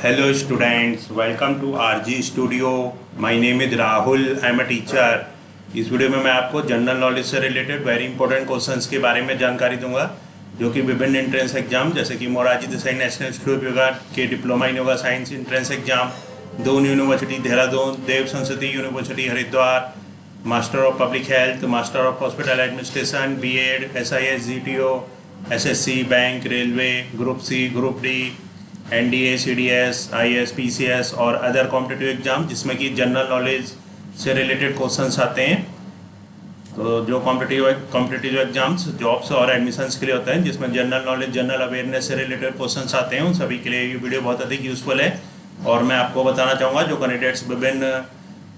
Hello students, welcome to RG Studio. My name is Rahul. I am a teacher. इस video में मैं आपको general knowledge से related very important questions के बारे में जानकारी दूंगा जो कि विभिन्न एंट्रेंस एग्जाम जैसे कि मोरारजी देसाई नेशनल इंस्टीट्यूट विभाग के diploma in yoga science entrance exam, Doon university Dehradun, Dev Sanskriti university Haridwar, master of public health, master of hospital administration, BEd, SIS, GTO, SSC, bank, railway, group C, group D, NDA, CDS, IS, PCS और other competitive exam जिसमें कि general knowledge से related questions आते हैं। तो जो competitive exams jobs और admissions के लिए होते हैं जिसमें जनरल नॉलेज जनरल अवेयरनेस से रिलेटेड क्वेश्चंस आते हैं, उन सभी के लिए ये वीडियो बहुत अधिक यूजफुल है। और मैं आपको बताना चाहूँगा जो कैंडिडेट्स विभिन्न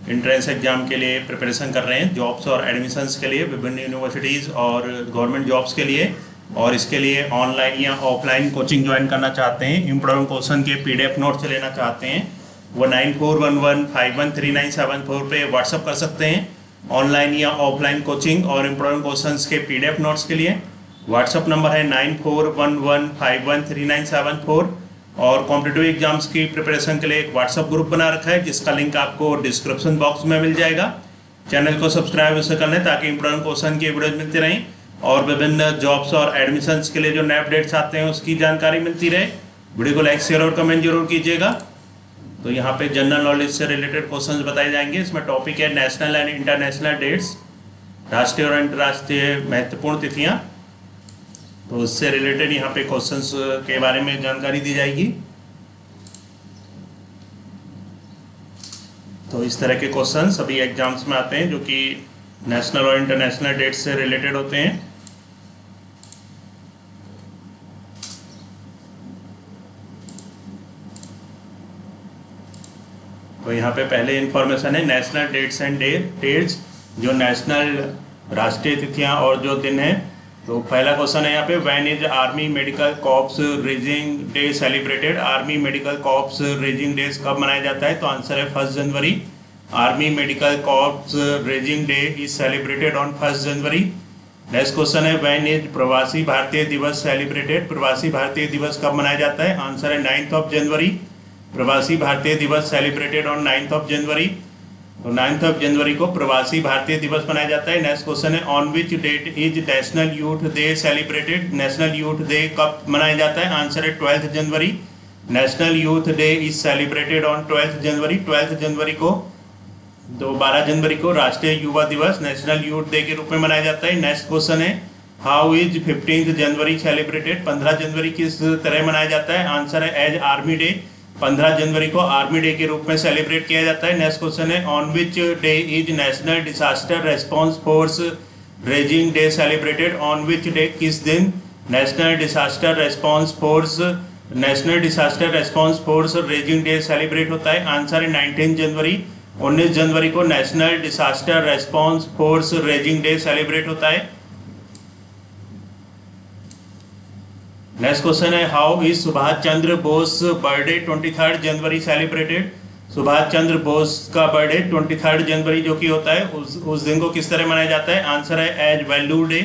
इंट्रेंस एग्जाम के लिए प्रिपरेशन कर रहे हैं, जॉब्स और एडमिशन्स के लिए विभिन्न यूनिवर्सिटीज़ और गवर्नमेंट जॉब्स के लिए, और इसके लिए ऑनलाइन या ऑफलाइन कोचिंग ज्वाइन करना चाहते हैं, इम्पोर्टेंट क्वेश्चन के PDF नोट्स लेना चाहते हैं, वो 9411513974 पे व्हाट्सअप कर सकते हैं। ऑनलाइन या ऑफलाइन कोचिंग और इम्पोर्टेंट क्वेश्चंस के PDF नोट्स के लिए व्हाट्सअप नंबर है 9411513974। और कॉम्पिटिटिव एग्जाम्स की प्रिपरेशन के लिए एक व्हाट्सअप ग्रुप बना रखा है जिसका लिंक आपको डिस्क्रिप्शन बॉक्स में मिल जाएगा। चैनल को सब्सक्राइब इसे कर लें ताकि इम्पोर्टेंट क्वेश्चन की वीडियोज मिलती रहें और विभिन्न जॉब्स और एडमिशन्स के लिए जो नए अपडेट्स आते हैं उसकी जानकारी मिलती रहे। वीडियो को लाइक, शेयर और कमेंट जरूर कीजिएगा। तो यहाँ पे जनरल नॉलेज से रिलेटेड क्वेश्चंस बताए जाएंगे। इसमें टॉपिक है नेशनल एंड इंटरनेशनल डेट्स, राष्ट्रीय और अंतर्राष्ट्रीय महत्वपूर्ण तिथियाँ। तो उससे रिलेटेड यहाँ पे क्वेश्चंस के बारे में जानकारी दी जाएगी। तो इस तरह के क्वेश्चन सभी एग्जाम्स में आते हैं जो कि नेशनल और इंटरनेशनल डेट्स से रिलेटेड होते हैं। तो यहाँ पे पहले इंफॉर्मेशन है नेशनल डेट्स एंड डेट्स, जो नेशनल राष्ट्रीय तिथियां और जो दिन है। तो पहला क्वेश्चन है यहाँ पे, when is army medical corps raising day celebrated. Army medical corps raising day कब मनाया जाता है? तो आंसर है 1 जनवरी। Army medical corps raising day is celebrated on 1 January. Next question है, व्हेन इज प्रवासी भारतीय दिवस सेलिब्रेटेड। प्रवासी भारतीय दिवस कब मनाया जाता है? आंसर है 9 जनवरी। प्रवासी भारतीय दिवस सेलिब्रेटेड ऑन 9 जनवरी। तो 9 जनवरी को प्रवासी भारतीय दिवस मनाया जाता है। नेक्स्ट क्वेश्चन है, on which date is national youth day celebrated. National youth day कब मनाया जाता है? आंसर है 12 जनवरी। National youth day is celebrated on 12 January. 12 जनवरी को 12 जनवरी को राष्ट्रीय युवा दिवस नेशनल यूथ डे के रूप में मनाया जाता है। नेक्स्ट क्वेश्चन है, हाउ इज 15 जनवरी सेलिब्रेटेड। 15 जनवरी किस तरह मनाया जाता है? आंसर है एज आर्मी डे। 15 जनवरी को आर्मी डे के रूप में सेलिब्रेट किया जाता है। नेक्स्ट क्वेश्चन है, on which day is national disaster response force raising day celebrated. On which day किस दिन national disaster response force raising day celebrate होता है? आंसर है 19 जनवरी। 19 जनवरी को national disaster response force raising day celebrate होता है। नेक्स्ट क्वेश्चन है, how is Subhash Chandra Bose birthday 23 January celebrated. Subhash Chandra Bose का बर्थडे 23 जनवरी जो कि होता है उस दिन को किस तरह मनाया जाता है? आंसर है एज वैल्यूर डे।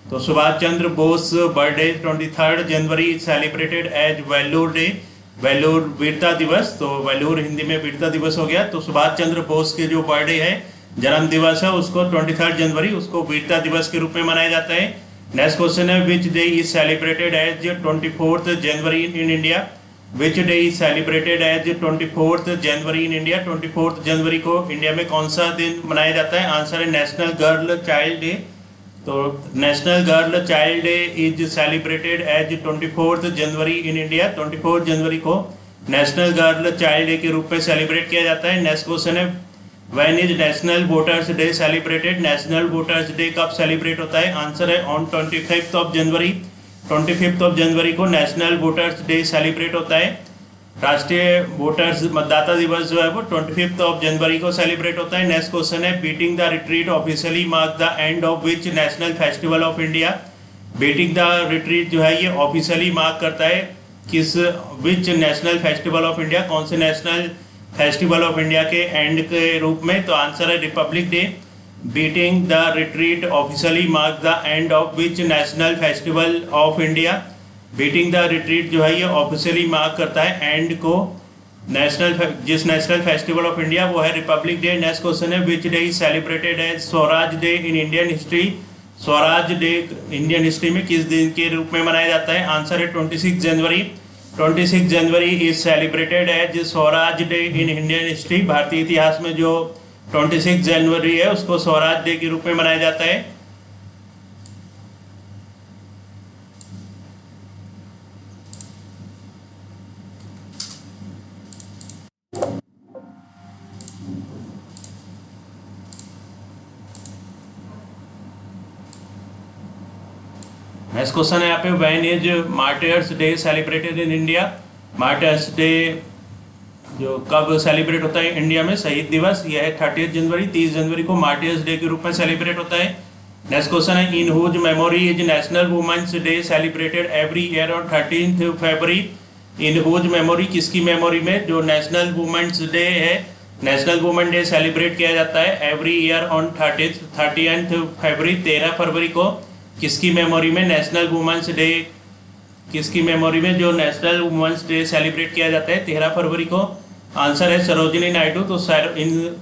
तो Subhash Chandra Bose birthday 23 January celebrated as valour day. Valour वीरता दिवस, तो वैल्यूर हिंदी में वीरता दिवस हो गया। तो सुभाष चंद्र बोस के जो बर्थडे है, जन्म दिवस है, उसको 23 जनवरी उसको वीरता दिवस के रूप में मनाया जाता है। नेक्स्ट क्वेश्चन है, which day is celebrated as 24 January in India. Which day is celebrated as 24 January in India. 24 जनवरी को इंडिया में कौन सा दिन मनाया जाता है? आंसर है नेशनल गर्ल चाइल्ड डे। तो national girl child day is celebrated as 24 January in India. 24 जनवरी को नेशनल गर्ल चाइल्ड डे के रूप में सेलिब्रेट किया जाता है। नेक्स्ट क्वेश्चन है, when is national voters day celebrated. National voters day कब सेलिब्रेट होता है? आंसर है ऑन 25 जनवरी। 25 जनवरी को नेशनल वोटर्स डे सेलिब्रेट होता है। राष्ट्रीय वोटर्स मतदाता दिवस जो है वो 25 जनवरी को सेलिब्रेट होता है। नेक्स्ट क्वेश्चन है, beating the retreat officially mark the end of which national festival of India. Beating the retreat जो है ये ऑफिशियली मार्क करता है किस which national festival of India, कौन से नेशनल फेस्टिवल ऑफ इंडिया के एंड के रूप में? तो आंसर है Republic day. Beating the retreat officially mark the end of which national festival of India. Beating the retreat जो है ये ऑफिशियली मार्क करता है एंड को जिस नेशनल फेस्टिवल ऑफ इंडिया वो है रिपब्लिक डे। नेक्स्ट क्वेश्चन है which day is celebrated as Swaraj day in Indian history. Swaraj day Indian history में किस दिन के रूप में मनाया जाता है? आंसर है 26 जनवरी। 26 January is celebrated as Swaraj day in Indian history. भारतीय इतिहास में जो 26 जनवरी है उसको स्वराज डे के रूप में मनाया जाता है। नेक्स्ट क्वेश्चन है यहाँ पे when is martyrs day celebrated in India. Martyrs day जो कब सेलिब्रेट होता है इंडिया में? शहीद दिवस, यह है 30 जनवरी। 30 जनवरी को मार्टियर्स डे के रूप में सेलिब्रेट होता है। नेक्स्ट क्वेश्चन है in whose memory is national women's day celebrated every year on 13 February. In whose memory, किसकी मेमोरी में जो नेशनल वुमेन्स डे है, नेशनल वुमेन डे सेलिब्रेट किया जाता है एवरी ईयर ऑन 30 फरवरी, 13 फरवरी को। किसकी मेमोरी में नेशनल वुमेन्स डे, किसकी मेमोरी में जो नेशनल वुमेन्स डे सेलिब्रेट किया जाता है 13 फरवरी को? आंसर है सरोजिनी नायडू। तो in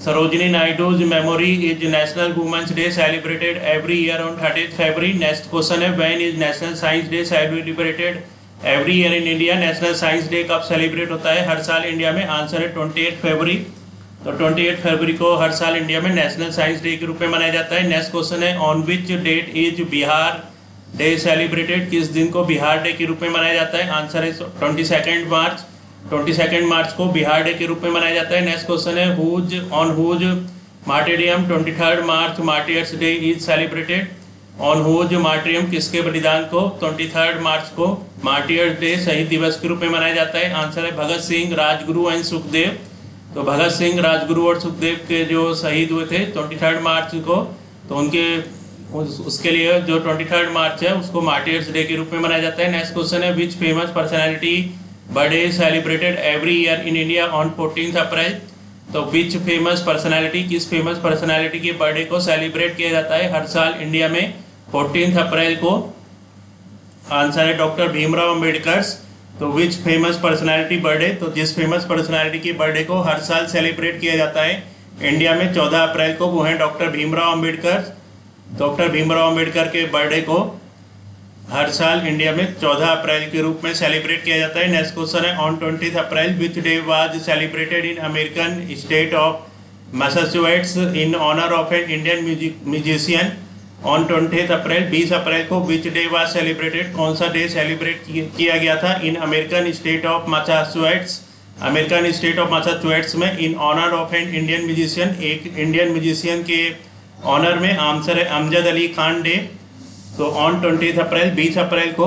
Sarojini Naidu's memory is national women's day celebrated every year on 30 February. Next question है when is national science day celebrated every year in India. National science day कब celebrate होता है हर साल इंडिया में? आंसर है 28 फरवरी। तो 28 फरवरी को हर साल इंडिया में नेशनल साइंस डे के रूप में मनाया जाता है। नेक्स्ट क्वेश्चन है on which date is Bihar day celebrated. किस दिन को बिहार डे के रूप में मनाया जाता है? आंसर है 22 मार्च। 22 मार्च को बिहार डे के रूप में मनाया जाता है। नेक्स्ट क्वेश्चन है whose on whose martyrdom 23 March martyrs day is celebrated. On whose martyrdom, किसके बलिदान को 23 मार्च को मार्टियर्स डे शहीद दिवस के रूप में मनाया जाता है? आंसर है भगत सिंह, राजगुरु एंड सुखदेव। तो भगत सिंह, राजगुरु और सुखदेव के जो शहीद हुए थे 23 मार्च को, तो उनके उसके लिए जो 23 मार्च है उसको मार्टियर्स डे के रूप में मनाया जाता है। नेक्स्ट क्वेश्चन है which famous personality birthday celebrated every year in India on 14 अप्रैल। तो विच फेमस पर्सनैलिटी, किस फेमस पर्सनैलिटी के बर्थडे को सेलिब्रेट किया जाता है हर साल इंडिया में 14 अप्रैल को? आंसर है डॉक्टर भीमराव अम्बेडकर। तो विच फेमस पर्सनैलिटी बर्थडे, तो जिस फेमस पर्सनैलिटी की बर्थडे को हर साल सेलिब्रेट किया जाता है इंडिया में 14 अप्रैल को, वो है डॉक्टर भीमराव अम्बेडकर। डॉक्टर भीमराव अम्बेडकर के बर्थडे को हर साल इंडिया में 14 अप्रैल के रूप में सेलिब्रेट किया जाता है। नेक्स्ट क्वेश्चन है on 20 April which day was celebrated in American state of Massachusetts in honour of an Indian musician. On 20 April 20 अप्रैल को विच डे वाज सेलिब्रेटेड, कौन सा डे सेलिब्रेट किया गया था in American state of Massachusetts. American state of Massachusetts में in honour of an Indian musician, एक Indian musician के ऑनर में। आंसर है अमजद अली खान डे। तो ऑन 20 अप्रैल 20 अप्रैल को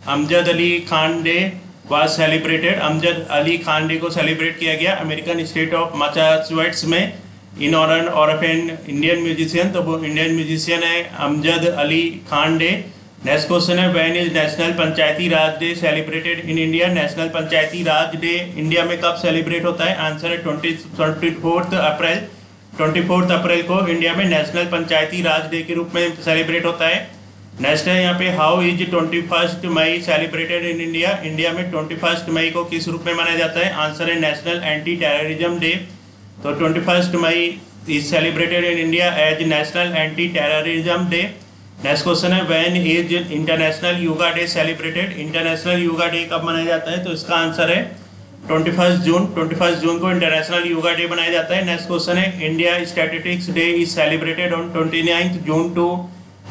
Amjad Ali Khan day was celebrated. Amjad Ali Khan day को सेलिब्रेट किया गया अमेरिकन स्टेट ऑफ मैसाचुसेट्स में in honour of an Indian musician. तो वो इंडियन म्यूजिशियन है Amjad Ali Khan day. Next question है when is national Panchayati Raj day celebrated in India. National Panchayati Raj day India में कब सेलिब्रेट होता है? आंसर है 24 अप्रैल। 24 अप्रैल को इंडिया में नेशनल पंचायती राज डे के रूप में सेलिब्रेट होता है। नेक्स्ट है यहाँ पे how is 21 May celebrated in India. India में 21 मई को किस रूप में मनाया जाता है? आंसर है नेशनल एंटी टेररिज्म डे। तो 21 May is celebrated in India as national anti terrorism day. Next question है when is international yoga day celebrated. International yoga day कब मनाया जाता है? तो इसका आंसर है 21 जून। 21 जून को इंटरनेशनल योगा डे मनाया जाता है। नेक्स्ट क्वेश्चन है India statistics day is celebrated on 29 June to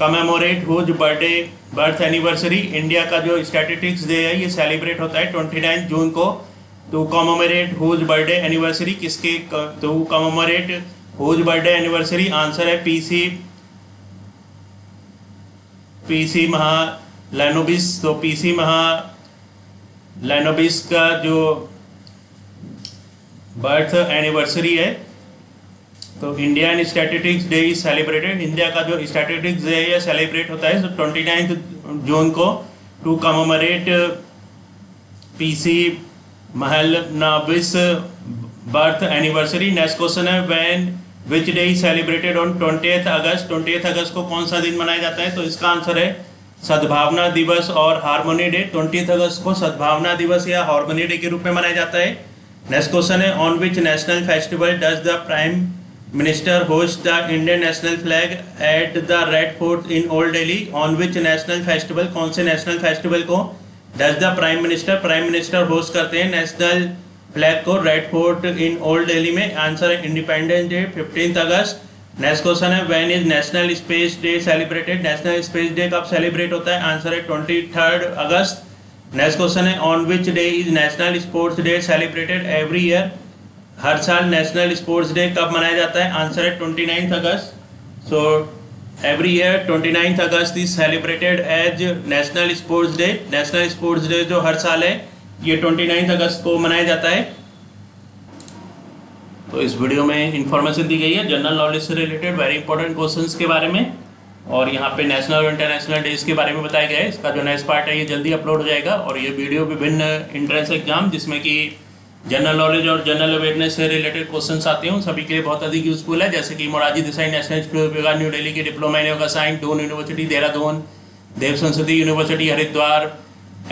commemorate whose birth anniversary. India का जो स्टैटिस्टिक्स डे है ये सेलिब्रेट होता है 29 जून को to commemorate whose birthday anniversary. किसके to commemorate whose birthday anniversary? Answer है पीसी महालैनोबिस। तो पीसी महालैनोबिस का जो बर्थ एनिवर्सरी है, तो Indian statistics day is celebrated. India का जो स्टैटिस्टिक्स डे है सेलिब्रेट होता है 29 जून को to commemorate PC Mahalanobis birth anniversary. Next question है when which day is celebrated on 20th August. 20th अगस्त को कौन सा दिन मनाया जाता है? तो इसका आंसर है सद्भावना दिवस और हार्मोनी डे। 20 अगस्त को सद्भावना दिवस या हार्मोनी डे के रूप में मनाया जाता है। नेक्स्ट क्वेश्चन है, on which national festival does the prime minister host the Indian national flag at the red fort in old Delhi. On which national festival, कौन से नेशनल फेस्टिवल को does the prime minister host करते हैं national flag को red fort in old Delhi में? Answer है independence day, 15 अगस्त। Next question है, when is national space day celebrated? National space day कब सेलिब्रेट होता है? आंसर है 23 अगस्त। नेक्स्ट क्वेश्चन है, on which day is national sports day celebrated every year? हर साल नेशनल स्पोर्ट्स डे कब मनाया जाता है? आंसर है 29 अगस्त। So every year 29 August is celebrated as national sports day. National sports day जो हर साल है ये 29 अगस्त को मनाया जाता है। तो इस वीडियो में इंफॉर्मेशन दी गई है जनरल नॉलेज से रिलेटेड वेरी इंपॉर्टेंट क्वेश्चंस के बारे में, और यहाँ पे नेशनल और इंटरनेशनल डेज के बारे में बताया गया है। इसका जो नेक्स्ट पार्ट है ये जल्दी अपलोड हो जाएगा, और ये वीडियो विभिन्न एंट्रेंस एग्जाम जिसमें कि जनरल नॉलेज और जनरल अवेयरनेस से रिलेटेड क्वेश्चंस आते हैं उन सभी के लिए बहुत अधिक यूजफुल है। जैसे कि मोरारजी देसाई नेशनल विश्वविद्यालय न्यू दिल्ली की diploma in yoga science, Doon university Dehradun, Dev Sanskriti university Haridwar,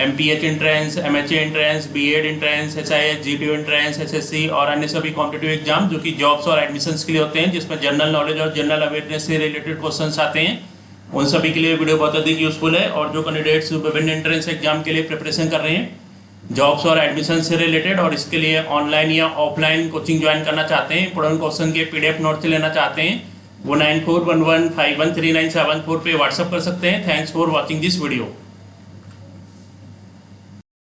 MPH entrance, MHA entrance, BEd entrance, HIS, GDU entrance, SSC और अन्य सभी कॉम्पिटिटिव एग्जाम जो कि जॉब्स और एडमिशंस के लिए होते हैं, जिसमें जनरल नॉलेज और जनरल अवेयरनेस से रिलेटेड क्वेश्चंस आते हैं, उन सभी के लिए वीडियो बहुत अधिक यूजफुल है। और जो कैंडिडेट्स विभिन्न एंट्रेंस एग्जाम के लिए प्रिपरेशन कर रहे हैं जॉब्स और एडमिशन से रिलेटेड, और इसके लिए ऑनलाइन या ऑफलाइन कोचिंग ज्वाइन करना चाहते हैं, इंपोर्टेंट क्वेश्चन के PDF नोट्स लेना चाहते हैं, वो 9411513974 पे व्हाट्सअप कर सकते हैं। Thanks for watching this video.